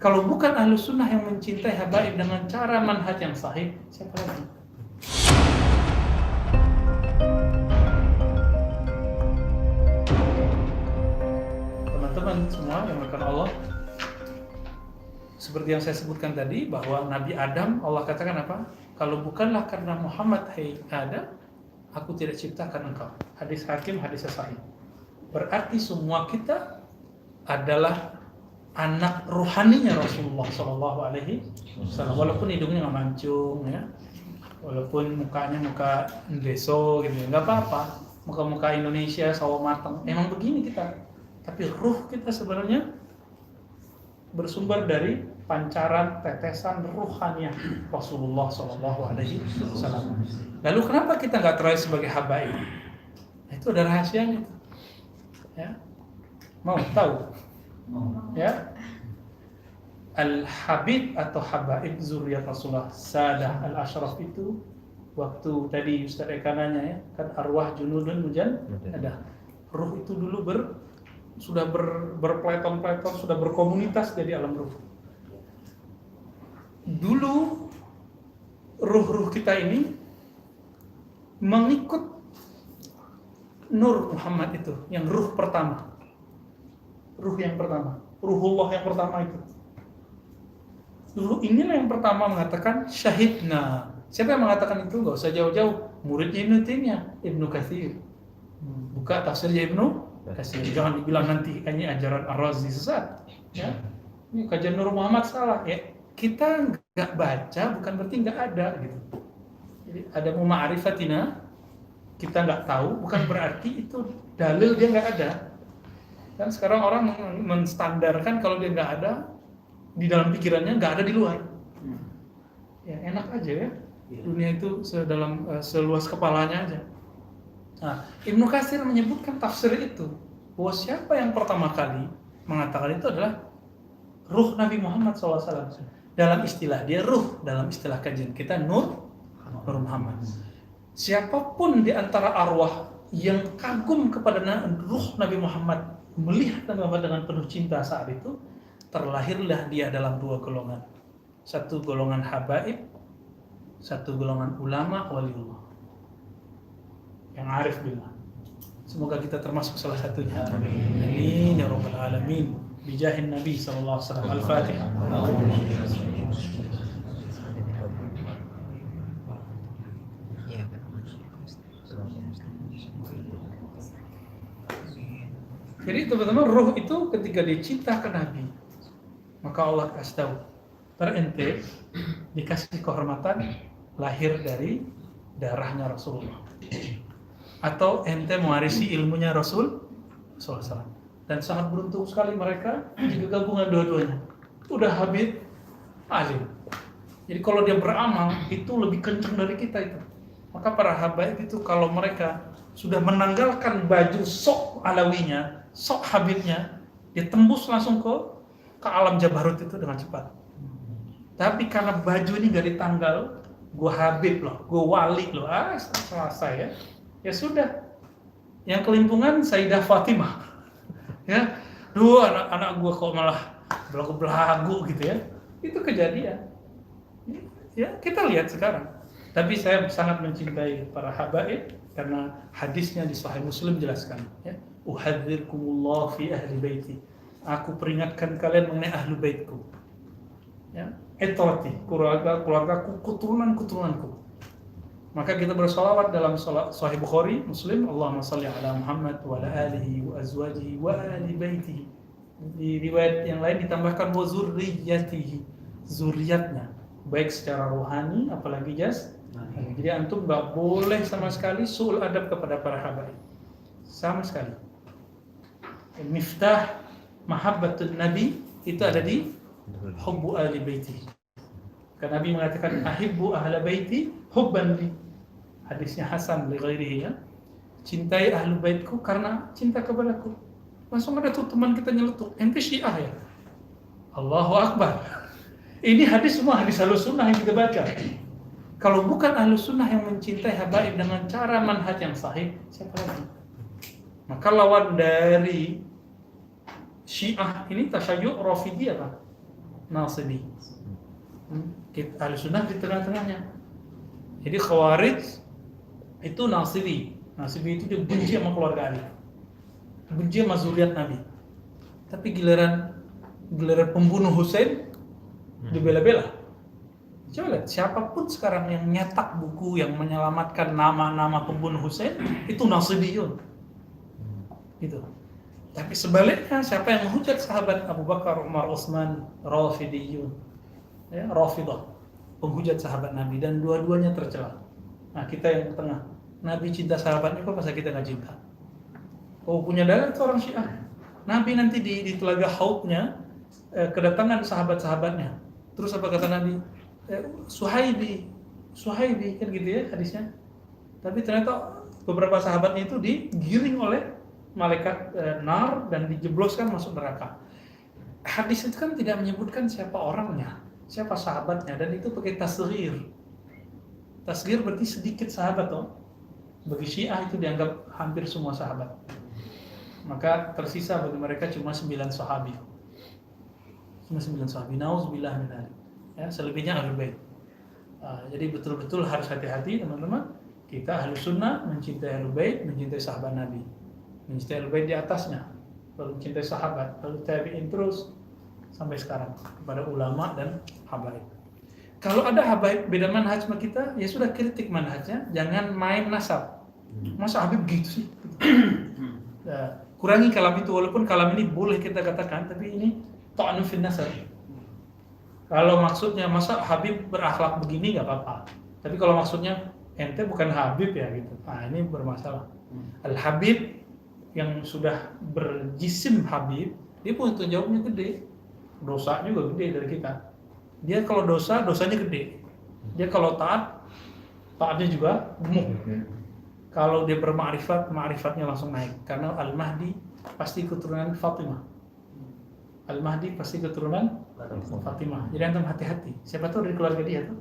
Kalau bukan Ahlus Sunnah yang mencintai habaib dengan cara manhaj yang sahih, siapa lagi? Teman-teman semua yang dimuliakan Allah, seperti yang saya sebutkan tadi, bahwa Nabi Adam, Allah katakan apa? Kalau bukanlah karena Muhammad, hai Adam, aku tidak ciptakan engkau. Hadis Hakim, hadis sahih. Berarti semua kita adalah anak ruhaninya Rasulullah SAW. Walaupun hidungnya nggak mancung, ya, walaupun mukanya muka Indonesia gitu, nggak apa-apa. Muka-muka Indonesia sawo matang, emang begini kita. Tapi ruh kita sebenarnya bersumber dari pancaran tetesan ruhannya Rasulullah SAW. Lalu kenapa kita nggak terakhir sebagai habaib? Itu ada rahasianya. Ya, mau tahu? Ya, Al-Habib atau Habaib Zuriyat Rasulullah Sadah Al-Ashraf itu, waktu tadi Ustaz Eka nanya, ya, kan arwah junudun mujan ada. Ruh itu dulu sudah berpeleton-peleton, sudah berkomunitas jadi alam ruh. Dulu ruh-ruh kita ini mengikut Nur Muhammad itu, yang ruh pertama. Ruh yang pertama, ruhullah yang pertama itu. Dulu inilah yang pertama mengatakan syahidna. Siapa yang mengatakan itu? Gak usah jauh-jauh. Muridnya Ibnu Taimiyah, Ibnu Katsir. Buka tafsirnya Ibnu Katsir. Jangan dibilang nanti ini ajaran Ar-Razi sesat. Ya, ini kajian Nur Muhammad salah. Ya, kita nggak baca bukan berarti nggak ada gitu. Jadi ada ma'rifatina, kita nggak tahu bukan berarti itu dalil dia nggak ada. Kan sekarang orang menstandarkan kalau dia nggak ada di dalam pikirannya, nggak ada di luar. Ya enak aja ya, dunia itu seluas kepalanya aja. Nah, Ibnu Katsir menyebutkan tafsir itu, bahwa siapa yang pertama kali mengatakan itu adalah ruh Nabi Muhammad SAW. Dalam istilah dia ruh, dalam istilah kajian kita Nur Muhammad. Siapapun di antara arwah yang kagum kepada ruh Nabi Muhammad, melihat Nabi Muhammad dengan penuh cinta saat itu, terlahirlah dia dalam dua golongan. Satu golongan habaib, satu golongan ulama waliullah yang arif billah. Semoga kita termasuk salah satunya. Amin ya rabbal alamin. Bijahin Nabi sallallahu alaihi wasallam. Al-Fatihah. Jadi teman-teman, ruh itu ketika dicinta ke Nabi, maka Allah kasih tahu, terente dikasih kehormatan lahir dari darahnya Rasulullah, atau ente mewarisi ilmunya Rasul SAW. Dan sangat beruntung sekali mereka jika gabungan dua-duanya. Udah Habib, alim. Jadi kalau dia beramal itu lebih kencang dari kita itu. Maka para habaib itu kalau mereka sudah menanggalkan baju sok alawinya, sok habibnya, dia tembus langsung ke alam jabarut itu dengan cepat. Tapi karena baju ini gak ditanggal, gue habib loh, gue wali loh, selesai ya. Ya sudah, yang kelimpungan Sayyidah Fatimah, ya, anak-anak gue kok malah belagu-belagu gitu ya. Itu kejadian. Ya kita lihat sekarang. Tapi saya sangat mencintai para habaib karena hadisnya di Sahih Muslim jelaskan, ya. Uhadzirkumullah fi ahli baiti. Aku peringatkan kalian mengenai ahli baitku. Ya, etorati, keluargaku, keturunan-keturunanku. Maka kita bersolawat dalam Sahih Bukhari, Muslim, Allahumma salli ala Muhammad wa ala alihi wa azwajihi wa ali baitihi. Di riwayat yang lain ditambahkan wa zurriyatihi, zuriatnya, baik secara rohani apalagi jasmani. Jadi antum nggak boleh sama sekali su'ul adab kepada para habaib, sama sekali. Miftah mahabbatun Nabi itu ada di hubbu ahli baiti. Karena Nabi mengatakan ahibbu ahla baiti hubban li. Hadisnya Hasan li ghairihi, ya. Cintai ahlu baitku karena cinta kepadaku. Langsung ada tuh teman kita nyeletuk, ente Syiah ya? Allahu Akbar. Ini hadis semua hadis Ahlus Sunnah yang kita baca. Kalau bukan Ahlus Sunnah yang mencintai habaib dengan cara manhaj yang sahih, siapa lagi? Maka lawan dari Syiah ini tasyayyu' Rafidhi apa? Nasibi. Ahli sunnah di tengah-tengahnya. Jadi Khawarij itu Nasibi. Nasibi itu dia benci sama keluarga Ali, benci sama zuriat Nabi. Tapi giliran pembunuh Husain dibela-bela. Coba lihat, siapapun sekarang yang nyetak buku yang menyelamatkan nama-nama pembunuh Husain itu Nasibiyun. Gitu. Tapi sebaliknya, siapa yang menghujat sahabat Abu Bakar, Umar, Utsman, Rafidiyun. Ya, Rafidah, penghujat sahabat Nabi, dan dua-duanya tercela. Nah, kita yang tengah. Nabi cinta sahabatnya, kok masa kita nggak cinta? Oh, punya dalil itu orang Syiah. Nabi nanti di telaga Haudnya kedatangan sahabat-sahabatnya. Terus apa kata Nabi? Suhaibi kan gitu ya hadisnya. Tapi ternyata beberapa sahabatnya itu digiring oleh malaikat nar dan dijebloskan masuk neraka. Hadis itu kan tidak menyebutkan siapa orangnya, siapa sahabatnya, dan itu pakai tasghir. Tasghir berarti sedikit sahabat toh. Bagi Syiah itu dianggap hampir semua sahabat. Maka tersisa bagi mereka cuma 9 sahabi. Cuma 9 sahabi. Nauzubillah min dzalik. Ya, selebihnya Ahlul Bait. Jadi betul-betul harus hati-hati teman-teman. Kita Ahlus Sunnah mencintai Ahlul Bait, mencintai sahabat Nabi. Mencintai Ahlul Bait di atasnya, lalu mencintai sahabat, lalu tabi'in terus sampai sekarang kepada ulama dan habaib. Kalau ada habaib beda manhaj sama kita, ya sudah kritik manhajnya, jangan main nasab. Masa Habib gitu sih? Kurangi kalam itu, walaupun kalam ini boleh kita katakan, tapi ini ta'nu fin nasab. Kalau maksudnya masa Habib berakhlak begini nggak apa-apa. Tapi kalau maksudnya ente bukan Habib ya gitu. Nah, ini bermasalah. Al-Habib yang sudah berjisim Habib, dia punya tanggung jawabnya gede. Dosanya juga gede dari kita. Dia kalau dosa, dosanya gede. Dia kalau taat, taatnya juga gemuk. Kalau dia bermakrifat, makrifatnya langsung naik. Karena Al-Mahdi pasti keturunan Fatimah. Al-Mahdi pasti keturunan Fatimah. Jadi antum hati-hati. Siapa tahu dari keluarga dia tuh.